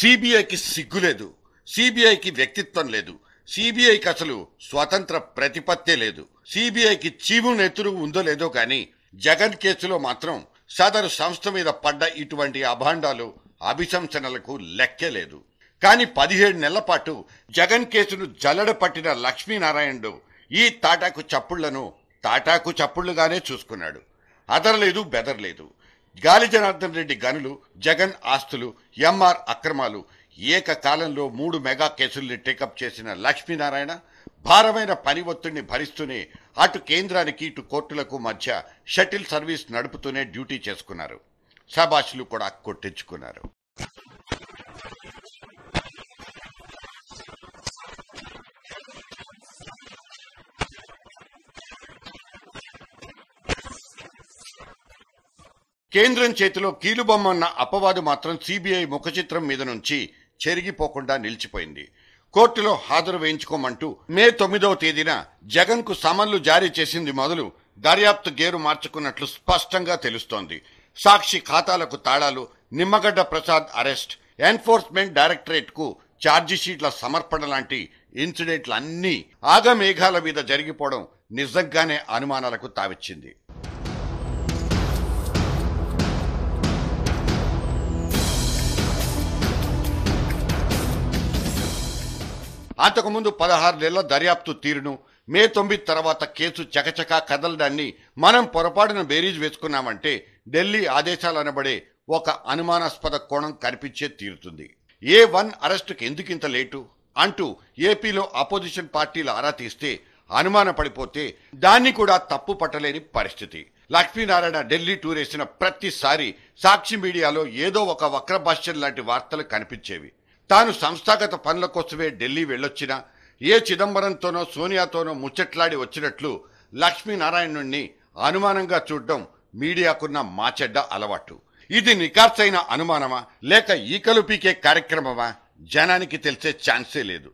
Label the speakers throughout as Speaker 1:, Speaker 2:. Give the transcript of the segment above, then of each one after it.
Speaker 1: సిబిఐకి సిగ్గు లేదు. సిబిఐకి వ్యక్తిత్వం లేదు. సిబిఐకి అసలు స్వతంత్ర ప్రతిపత్తే లేదు. సిబిఐకి చీము నెత్తురు ఉందో లేదో కానీ జగన్ కేసులో మాత్రం సదరు సంస్థ మీద పడ్డ ఇటువంటి అభాండాలు అభిశంసనలకు లెక్కే లేదు. కానీ 17 నెలల పాటు జగన్ కేసును జల్లడ పట్టిన లక్ష్మీనారాయణుడు ఈ తాటాకు చప్పుళ్లుగానే చూసుకున్నాడు. అదరలేదు, బెదరలేదు. గాలి జనార్దన్ రెడ్డి గనులు, జగన్ ఆస్తులు, ఎంఆర్ అక్రమాలు, ఏకకాలంలో 3 మెగా కేసుల్ని టేకప్ చేసిన లక్ష్మీనారాయణ భారమైన పని ఒత్తిడిని భరిస్తూనే అటు కేంద్రానికి ఇటు కోర్టులకు మధ్య షటిల్ సర్వీస్ నడుపుతూనే డ్యూటీ చేసుకున్నారు. శభాషులు కూడా కొట్టించుకున్నారు. కేంద్రం చేతిలో కీలుబొమ్మన్న అపవాదు మాత్రం సిబిఐ ముఖచిత్రం మీద నుంచి చెరిగిపోకుండా నిలిచిపోయింది. కోర్టులో హాజరు వేయించుకోమంటూ మే 9వ తేదీన జగన్ కు సమన్లు జారీ చేసింది మొదలు దర్యాప్తు గేరు మార్చుకున్నట్లు స్పష్టంగా తెలుస్తోంది. సాక్షి ఖాతాలకు తాళాలు, Nimmagadda Prasad arrest, enforcement directorate కు ఛార్జిషీట్ల సమర్పణ లాంటి ఇన్సిడెంట్లన్నీ ఆగమేఘాల మీద జరిగిపోవడం నిజంగానే అనుమానాలకు తావిచ్చింది. అంతకుముందు 16 నెలల దర్యాప్తు తీరును, మే 9 తర్వాత కేసు చకచకా కదలడాన్ని మనం పొరపాటున బేరీజ్ వేసుకున్నామంటే ఢిల్లీ ఆదేశాలనబడే ఒక అనుమానాస్పద కోణం కనిపించే తీరుతుంది. A1 అరెస్టుకు ఎందుకింత లేటు అంటూ ఏపీలో అపోజిషన్ పార్టీలు ఆరా తీస్తే అనుమాన పడిపోతే దాన్ని కూడా తప్పు పట్టలేని పరిస్థితి. లక్ష్మీనారాయణ ఢిల్లీ టూర్ వేసిన ప్రతిసారి సాక్షి మీడియాలో ఏదో ఒక వక్రభాష్యం లాంటి వార్తలు కనిపించేవి. తాను సంస్థాగత పనుల కోసమే ఢిల్లీ వెళ్ళొచ్చినా ఏ చిదంబరంతోనో సోనియాతోనో ముచ్చట్లాడి వచ్చినట్లు లక్ష్మీనారాయణుణ్ణి అనుమానంగా చూడడం మీడియాకున్న మాచెడ్డ అలవాటు. ఇది నికార్సైన అనుమానమా లేక ఈకలు పీకే కార్యక్రమమా జనానికి తెలిసే ఛాన్సే లేదు.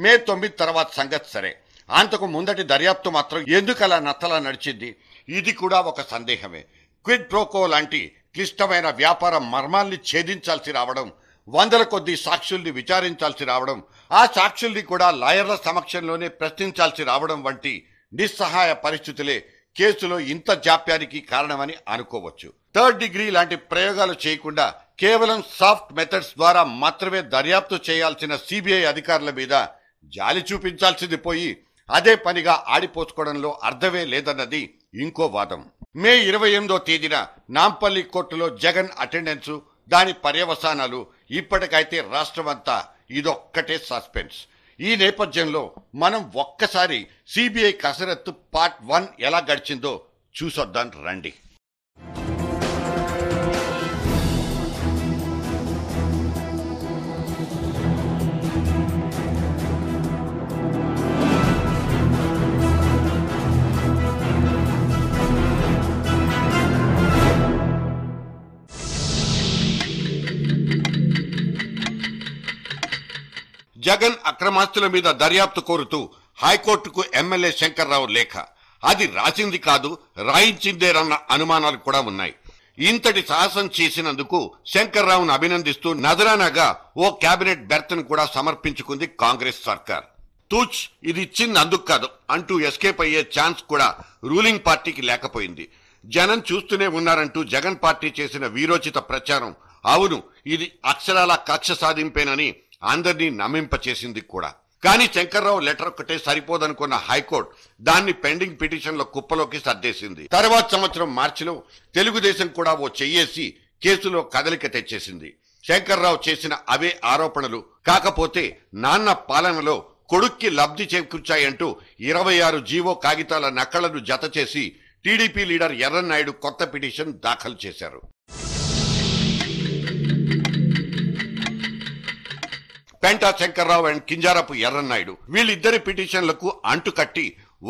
Speaker 1: మే 9 తర్వాత సంగతి సరే, అంతకు ముందటి దర్యాప్తు మాత్రం ఎందుకలా నత్తలా నడిచింది? ఇది కూడా ఒక సందేహమే. క్విడ్ ప్రోకో లాంటి క్లిష్టమైన వ్యాపార మర్మాల్ని ఛేదించాల్సి రావడం, వందల కొద్ది సాక్షుల్ని విచారించాల్సి రావడం, ఆ సాక్షుల్ని కూడా లాయర్ల సమక్షంలోనే ప్రశ్నించాల్సి రావడం వంటి నిస్సహాయ పరిస్థితులే కేసులో ఇంత జాప్యానికి కారణమని అనుకోవచ్చు. 3rd డిగ్రీ లాంటి ప్రయోగాలు చేయకుండా కేవలం సాఫ్ట్ మెథడ్స్ ద్వారా మాత్రమే దర్యాప్తు చేయాల్సిన సిబిఐ అధికారుల మీద జాలి చూపించాల్సింది పోయి అదే పనిగా ఆడిపోసుకోవడంలో అర్థమే లేదన్నది ఇంకో వాదం. మే 28వ తేదీన నాంపల్లి కోర్టులో జగన్ అటెండెన్స్, దాని పర్యవసానాలు ఇప్పటికైతే రాష్ట్రమంతా ఇదొక్కటే సస్పెన్స్. ఈ నేపథ్యంలో మనం ఒక్కసారి సిబిఐ కసరత్తు పార్ట్ 1 ఎలా గడిచిందో చూసొద్దాం రండి. జగన్ అక్రమాస్తుల మీద దర్యాప్తు కోరుతూ హైకోర్టుకు ఎమ్మెల్యే శంకర్రావు లేఖ. అది రాసింది కాదు, రాయించిందేరన్న అనుమానాలు కూడా ఉన్నాయి. ఇంతటి సాహసం చేసినందుకు శంకర్రావును అభినందిస్తూ నజరానాగా ఓ కేబినెట్ బెర్త్ను కూడా సమర్పించుకుంది కాంగ్రెస్ సర్కార్. తూచ్ ఇది ఇచ్చింది అందుకు కాదు అంటూ ఎస్కేప్ అయ్యే ఛాన్స్ కూడా రూలింగ్ పార్టీకి లేకపోయింది. జనం చూస్తూనే ఉన్నారంటూ జగన్ పార్టీ చేసిన వీరోచిత ప్రచారం అవును ఇది అక్షరాల కక్ష సాధింపేనని అందరినీ నమ్మింపచేసింది కూడా. కానీ శంకర్రావు లెటర్ ఒక్కటే సరిపోదనుకున్న హైకోర్టు దాన్ని పెండింగ్ పిటిషన్ల కుప్పలోకి సర్దేసింది. తర్వాత సంవత్సరం మార్చిలో తెలుగుదేశం కూడా ఓ చెయ్యేసి కేసులో కదలిక తెచ్చేసింది. శంకర్రావు చేసిన అవే ఆరోపణలు, కాకపోతే నాన్న పాలనలో కొడుక్కి లబ్ధి చేకూర్చాయంటూ 26 జీవో కాగితాల నకళ్లను జత చేసి టీడీపీ లీడర్ ఎర్రన్నాయుడు కొత్త పిటిషన్ దాఖలు చేశారు. పెంటా శంకర్రావు అండ్ కింజారపు ఎర్రన్నాయుడు వీళ్ళిద్దరి పిటిషన్లకు అంటుకట్టి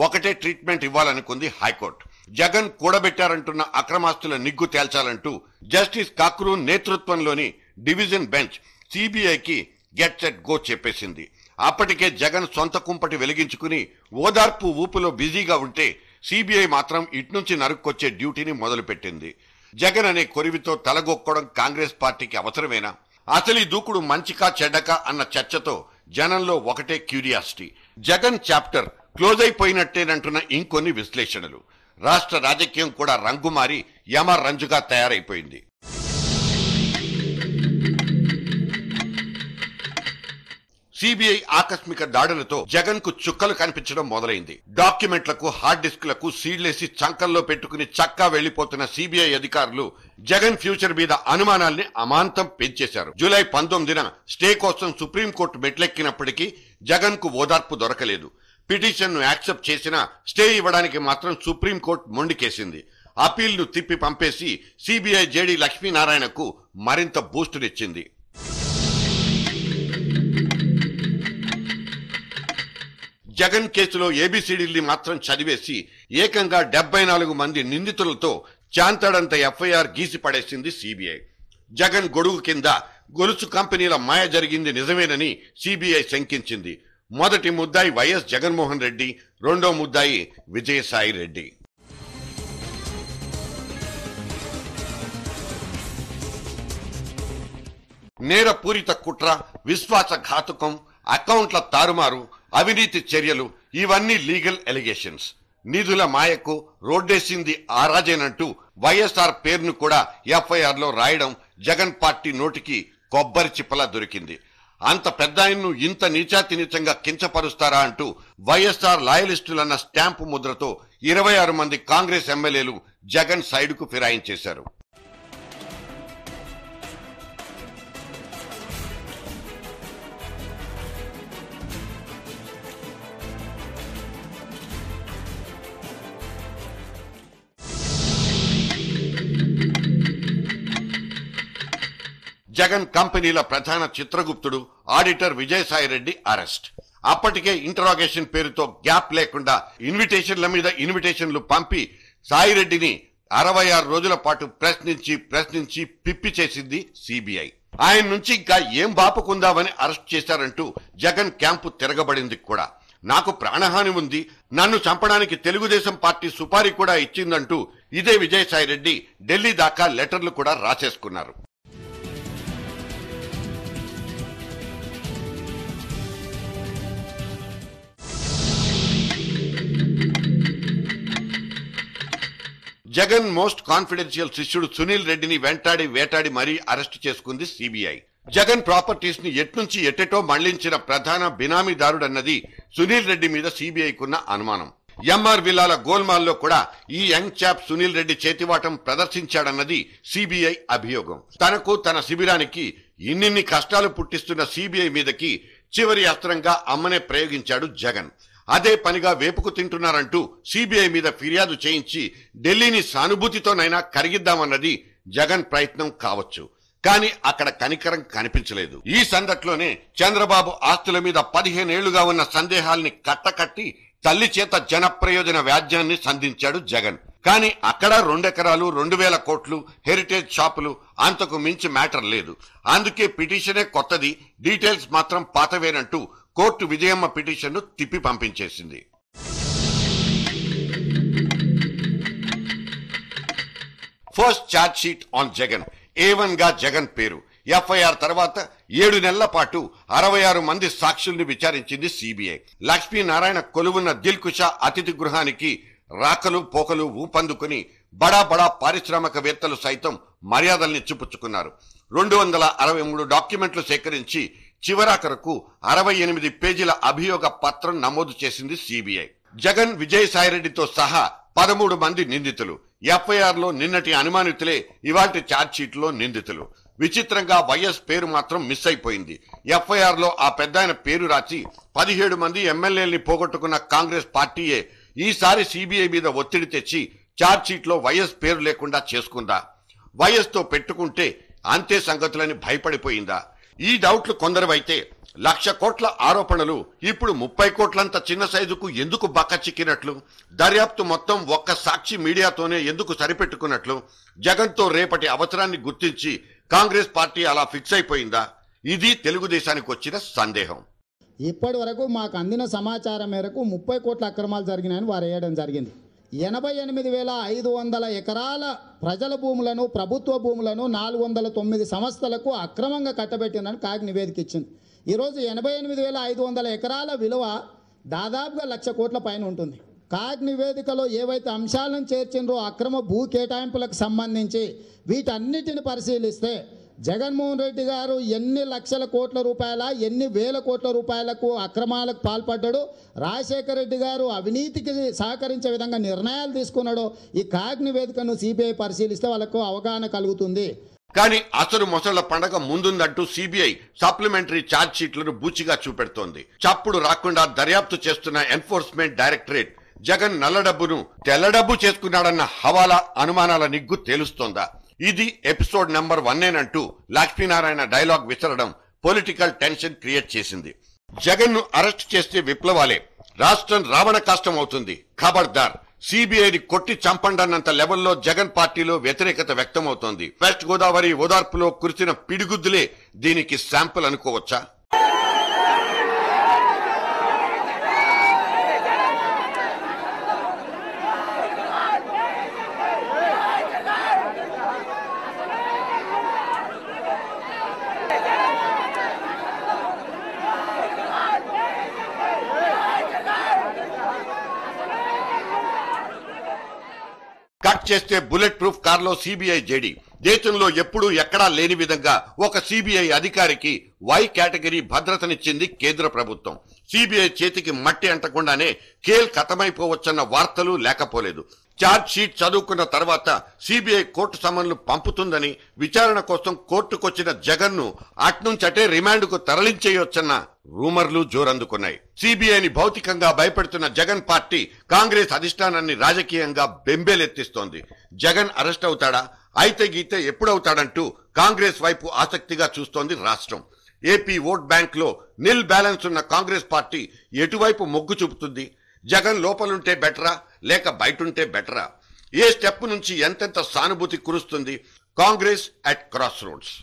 Speaker 1: ఒకటే ట్రీట్మెంట్ ఇవ్వాలనుకుంది హైకోర్టు. జగన్ కూడబెట్టారంటున్న అక్రమాస్తుల నిగ్గు తేల్చాలంటూ జస్టిస్ కాక్రూ నేతృత్వంలోని డివిజన్ బెంచ్ సిబిఐకి గెట్ సెట్ గో చెప్పేసింది. అప్పటికే జగన్ సొంత కుంపటి వెలిగించుకుని ఓదార్పు ఊపులో బిజీగా ఉంటే సిబిఐ మాత్రం ఇట్నుంచి నరుక్కొచ్చే డ్యూటీని మొదలుపెట్టింది. జగన్ అనే కొరివితో తలగొక్కడం కాంగ్రెస్ పార్టీకి అవసరమేనా? అసలు ఈ దూకుడు మంచికా చెడ్డకా అన్న చర్చతో జనంలో ఒకటే క్యూరియాసిటీ. జగన్ చాప్టర్ క్లోజ్ అయిపోయినట్టేనంటున్న ఇంకొన్ని విశ్లేషణలు. రాష్ట్ర రాజకీయం కూడా రంగుమారి యమరంజుగా తయారైపోయింది. సిబిఐ ఆకస్మిక దాడులతో జగన్ కు చుక్కలు కనిపించడం మొదలైంది. డాక్యుమెంట్లకు, హార్డ్ డిస్క్లకు సీడ్లేసి చంకల్లో పెట్టుకుని చక్కా వెళ్లిపోతున్న సిబిఐ అధికారులు జగన్ ఫ్యూచర్ మీద అనుమానాల్ని అమాంతం పెంచేశారు. జూలై 19న స్టే కోసం సుప్రీంకోర్టు మెట్లెక్కినప్పటికీ జగన్ కు ఓదార్పు దొరకలేదు. పిటిషన్ ను యాక్సెప్ట్ చేసినా స్టే ఇవ్వడానికి మాత్రం సుప్రీంకోర్టు మొండికేసింది. అపీల్ ను తిప్పి పంపేసి సిబిఐ జేడీ లక్ష్మీనారాయణకు మరింత బూస్టునిచ్చింది. జగన్ కేసులో ఏబిసిడీల్ని మాత్రం చదివేసి ఏకంగా 74 మంది నిందితులతో చాంతాడంత ఎఫ్ఐఆర్ గీసి పడేసింది సిబిఐ. జగన్ గొడుగు కింద గొలుసు కంపెనీల మాయ జరిగింది నిజమేనని సిబిఐ శంకించింది. మొదటి ముద్దాయి వైఎస్ జగన్మోహన్ రెడ్డి, రెండో ముద్దాయి విజయసాయి రెడ్డి. నేరపూరిత కుట్ర, విశ్వాసఘాతుకం, అకౌంట్ల తారుమారు, అవినీతి చర్యలు ఇవన్నీ లీగల్ ఎలిగేషన్స్. నిధుల మాయకు రోడ్డేసింది ఆరాజేనంటూ వైఎస్ఆర్ పేరును కూడా ఎఫ్ఐఆర్ లో రాయడం జగన్ పార్టీ నోటికి కొబ్బరి చిప్పలా దొరికింది. అంత పెద్ద ఆయన్ను ఇంత నీచాతి నీచంగా కించపరుస్తారా అంటూ వైఎస్ఆర్ లాయలిస్టులన్న స్టాంపు ముద్రతో 26 మంది కాంగ్రెస్ ఎమ్మెల్యేలు జగన్ సైడుకు ఫిరాయించేశారు. జగన్ కంపెనీల ప్రధాన చిత్రగుప్తుడు, ఆడిటర్ విజయసాయి రెడ్డి అరెస్ట్. అప్పటికే ఇంటరాగేషన్ పేరుతో గ్యాప్ లేకుండా ఇన్విటేషన్ల మీద ఇన్విటేషన్లు పంపి సాయిరెడ్డిని 66 రోజుల పాటు ప్రశ్నించి పిప్పి చేసింది సిబిఐ. ఆయన నుంచి ఇంకా ఏం బాపుకుందామని అరెస్ట్ చేశారంటూ జగన్ క్యాంపు తిరగబడింది కూడా. నాకు ప్రాణహాని ఉంది, నన్ను చంపడానికి తెలుగుదేశం పార్టీ సుపారీ కూడా ఇచ్చిందంటూ ఇదే విజయసాయి రెడ్డి ఢిల్లీ దాకా లెటర్లు కూడా రాసేసుకున్నారు. జగన్ మోస్ట్ కాన్ఫిడెన్షియల్ శిష్యుడు సునీల్ రెడ్డిని వేటాడి మరీ అరెస్టు చేసుకుంది సిబిఐ. జగన్ ప్రాపర్టీస్ ని ఎట్నుంచి ఎట్టెటో మళ్లించిన ప్రధాన బినామీదారుడన్నది సునీల్ రెడ్డి మీద సిబిఐకున్న అనుమానం. ఎంఆర్ విల్లాల గోల్మాల్లో కూడా ఈ యంగ్ చాప్ సునీల్ రెడ్డి చేతివాటం ప్రదర్శించాడన్నది సిబిఐ అభియోగం. తనకు, తన శిబిరానికి ఇన్నిన్ని కష్టాలు పుట్టిస్తున్న సిబిఐ మీదకి చివరి అస్త్రంగా అమ్మనే ప్రయోగించాడు జగన్. అదే పనిగా వేపుకు తింటున్నారంటూ సిబిఐ మీద ఫిర్యాదు చేయించి ఢిల్లీని సానుభూతితోనైనా కరిగిద్దామన్నది జగన్ ప్రయత్నం కావచ్చు. కానీ అక్కడ కనికరం కనిపించలేదు. ఈ సందట్లోనే చంద్రబాబు ఆస్తుల మీద 15 ఏళ్లుగా ఉన్న సందేహాల్ని కట్టకట్టి తల్లి చేత జనప్రయోజన వ్యాజ్యాన్ని సంధించాడు జగన్. కానీ అక్కడ 2 ఎకరాలు, 2000 కోట్లు, హెరిటేజ్ షాపులు, అంతకు మించి మ్యాటర్ లేదు. అందుకే పిటిషనే కొత్తది, డీటెయిల్స్ మాత్రం పాతవేనంటూ కోర్టు విజయమ్మ పిటిషన్ ను తిప్పి పంపించేసింది. First charge sheet on Jagan. A1 గా జగన్ పేరు. ఎఫ్ఐఆర్ తర్వాత 7 నెలల పాటు 66 మంది సాక్షుల్ని విచారించింది సిబిఐ. లక్ష్మీనారాయణ కొలువున్న దిల్కుషా అతిథి గృహానికి రాకలు పోకలు ఊపందుకుని బడా పారిశ్రామికవేత్తలు సైతం మర్యాదల్ని చూపుచ్చుకున్నారు. 263 డాక్యుమెంట్లు సేకరించి చివరాఖరకు 68 పేజీల అభియోగ పత్రం నమోదు చేసింది సిబిఐ. జగన్, విజయసాయిరెడ్డితో సహా 13 మంది నిందితులు. ఎఫ్ఐఆర్ లో నిన్నటి అనుమానితులే ఇవాల్టి ఛార్జ్ షీట్ లో నిందితులు. విచిత్రంగా వైఎస్ పేరు మాత్రం మిస్ అయిపోయింది. ఎఫ్ఐఆర్ లో ఆ పెద్దాయన పేరు రాసి 17 మంది ఎమ్మెల్యేల్ని పోగొట్టుకున్న కాంగ్రెస్ పార్టీయే ఈసారి సిబిఐ మీద ఒత్తిడి తెచ్చి ఛార్జ్ షీట్ లో వైఎస్ పేరు లేకుండా చేసుకుందా? వైఎస్ తో పెట్టుకుంటే అంతే సంగతులని భయపడిపోయిందా? ఈ డౌట్లు కొందరివైతే 1,00,000 కోట్ల ఆరోపణలు ఇప్పుడు 30 కోట్లంత చిన్న సైజుకు ఎందుకు బక్క చిక్కినట్లు? దర్యాప్తు మొత్తం ఒక్క సాక్షి మీడియాతోనే ఎందుకు సరిపెట్టుకున్నట్లు? జగన్తో రేపటి అవసరాన్ని గుర్తించి కాంగ్రెస్ పార్టీ అలా ఫిక్స్ అయిపోయిందా? ఇది తెలుగుదేశానికి వచ్చిన సందేహం.
Speaker 2: ఇప్పటి వరకు మాకు అందిన సమాచారం మేరకు 30 కోట్ల అక్రమాలు జరిగినాయని వారు వేయడం జరిగింది. 88,500 ఎకరాల ప్రజల భూములను, ప్రభుత్వ భూములను 409 సంస్థలకు అక్రమంగా కట్టబెట్టిందని కాగ్ నివేదిక ఇచ్చింది. ఈరోజు 88,500 ఎకరాల విలువ దాదాపుగా 1,00,000 కోట్ల పైన ఉంటుంది. కాగ్ నివేదికలో ఏవైతే అంశాలను చేర్చిండ్రో అక్రమ భూ కేటాయింపులకు సంబంధించి వీటన్నిటిని పరిశీలిస్తే జగన్మోహన్ రెడ్డి గారు ఎన్ని లక్షల కోట్ల రూపాయల, ఎన్ని వేల కోట్ల రూపాయలకు అక్రమాలకు పాల్పడ్డాడు, రాజశేఖర రెడ్డి గారు అవినీతికి సహకరించే విధంగా నిర్ణయాలు తీసుకున్నాడో ఈ కాగ్ నివేదికను సిబిఐ పరిశీలిస్తే వాళ్ళకు అవగాహన కలుగుతుంది.
Speaker 1: కానీ అసలు మొసళ్ల పండగ ముందుందంటూ సిబిఐ సప్లిమెంటరీ ఛార్జ్ షీట్లను బూచిగా చూపెడుతోంది. చప్పుడు రాకుండా దర్యాప్తు చేస్తున్న ఎన్ఫోర్స్మెంట్ డైరెక్టరేట్ జగన్ నల్ల డబ్బును తెల్ల డబ్బు చేసుకున్నాడన్న హవాలా అనుమానాల నిగ్గు తేలుస్తోందా? ఇది ఎపిసోడ్ నెంబర్ 1 అంటూ లక్ష్మీనారాయణ డైలాగ్ విసరడం పొలిటికల్ టెన్షన్ క్రియేట్ చేసింది. జగన్ ను అరెస్ట్ చేస్తే విప్లవాలే, రాష్ట్రం రావణ కష్టం అవుతుంది, ఖబర్దార్, సిబిఐని కొట్టి చంపండన్నంత లెవెల్లో జగన్ పార్టీలో వ్యతిరేకత వ్యక్తమవుతోంది. వెస్ట్ గోదావరి ఓదార్పులో కురిసిన పిడిగుద్దులే దీనికి శాంపుల్ అనుకోవచ్చా? కట్ చేస్తే బుల్లెట్ ప్రూఫ్ కార్లో సిబిఐ జేడీ. దేశంలో ఎప్పుడూ ఎక్కడా లేని విధంగా ఒక సిబిఐ అధికారికి వై కేటగిరీ భద్రతనిచ్చింది కేంద్ర ప్రభుత్వం. సిబిఐ చేతికి మట్టి అంటకుండానే కేల్ ఖతమైపోవచ్చన్న వార్తలు లేకపోలేదు. ఛార్జ్ షీట్ చదువుకున్న తర్వాత సిబిఐ కోర్టు సమన్లు పంపుతుందని విచారణ కోసం కోర్టుకొచ్చిన జగన్ ను అట్నుంచటే రిమాండ్ కు తరలించేయొచ్చన్న రూమర్లు జోరందుకున్నాయి. సిబిఐని భౌతికంగా భయపెడుతున్న జగన్ పార్టీ కాంగ్రెస్ అధిష్టానాన్ని రాజకీయంగా బెంబేలెత్తిస్తోంది. జగన్ అరెస్ట్ అవుతాడా, అయితే గీతే ఎప్పుడవుతాడంటూ కాంగ్రెస్ వైపు ఆసక్తిగా చూస్తోంది రాష్ట్రం. ఏపీ ఓట్ బ్యాంక్ లో నిల్ బ్యాలెన్స్ ఉన్న కాంగ్రెస్ పార్టీ ఎటువైపు మొగ్గు చూపుతుంది? జగన్ లోపలుంటే బెటరా లేక బయటుంటే బెటరా? ఏ స్టెప్ నుంచి ఎంతెంత సానుభూతి కురుస్తుంది? Congress at cross roads.